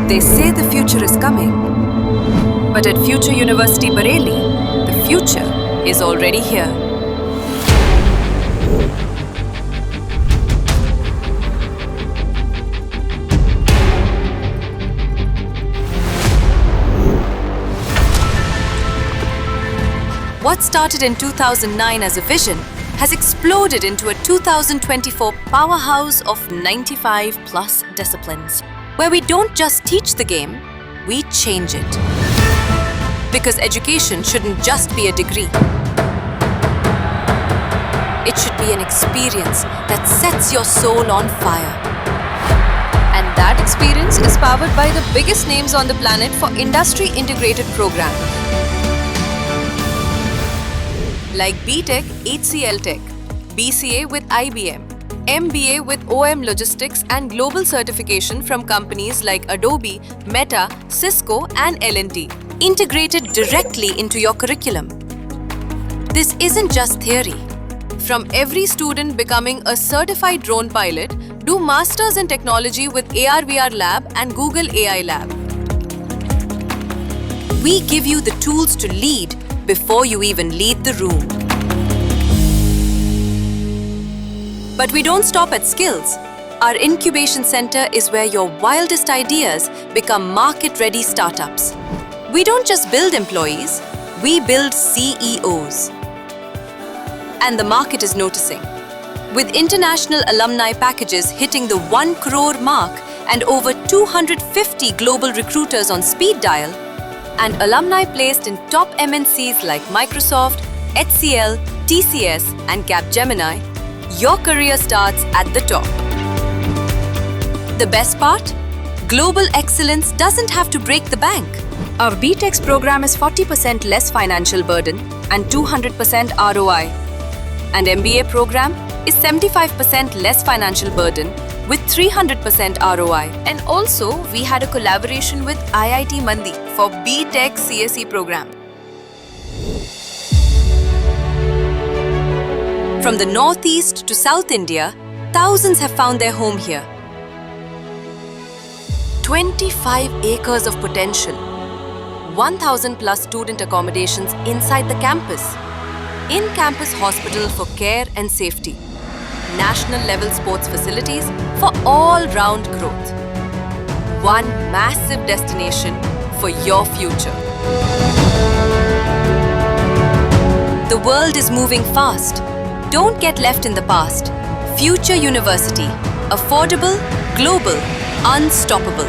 They say the future is coming, but at Future University Bareilly, the future is already here. What started in 2009 as a vision has exploded into a 2024 powerhouse of 95 plus disciplines, where we don't just teach the game, we change it. Because education shouldn't just be a degree. It should be an experience that sets your soul on fire. And that experience is powered by the biggest names on the planet for industry-integrated programming. Like BTech HCL Tech, BCA with IBM, MBA with OM Logistics and global certification from companies like Adobe, Meta, Cisco and L&T, integrated directly into your curriculum. This isn't just theory. From every student becoming a certified drone pilot, do Masters in Technology with AR/VR Lab and Google AI Lab. We give you the tools to lead before you even lead the room. But we don't stop at skills. Our incubation center is where your wildest ideas become market-ready startups. We don't just build employees, we build CEOs. And the market is noticing. With international alumni packages hitting the 1 crore mark and over 250 global recruiters on speed dial, and alumni placed in top MNCs like Microsoft, HCL, TCS and Capgemini, your career starts at the top. The best part? Global excellence doesn't have to break the bank. Our BTech program is 40% less financial burden and 200% ROI. And MBA program is 75% less financial burden with 300% ROI. And also, we had a collaboration with IIT Mandi for BTech CSE program. From the Northeast to South India, thousands have found their home here. 25 acres of potential, 1,000 plus student accommodations inside the campus, in-campus hospital for care and safety, national level sports facilities for all-round growth. One massive destination for your future. The world is moving fast. Don't get left in the past. Future University. Affordable, global, unstoppable.